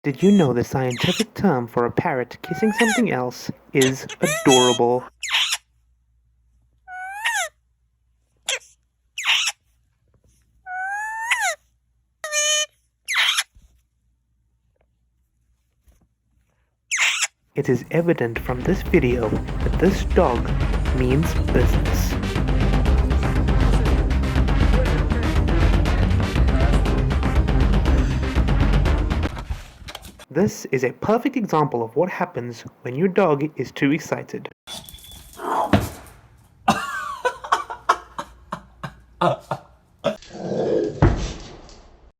Did you know the scientific term for a parrot kissing something else is adorable? It is evident from this video that this dog means business. This is a perfect example of what happens when your dog is too excited.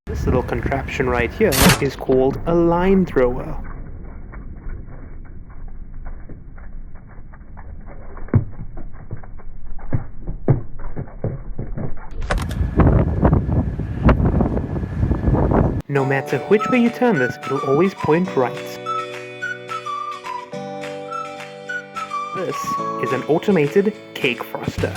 This little contraption right here is called a line thrower. No matter which way you turn this, it'll always point right. This is an automated cake froster.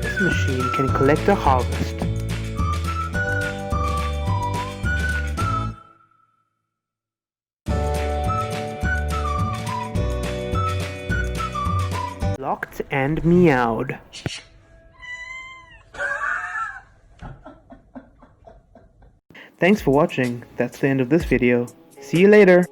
This machine can collect a harvest. Locked and meowed. Thanks for watching. That's the end of this video. See you later.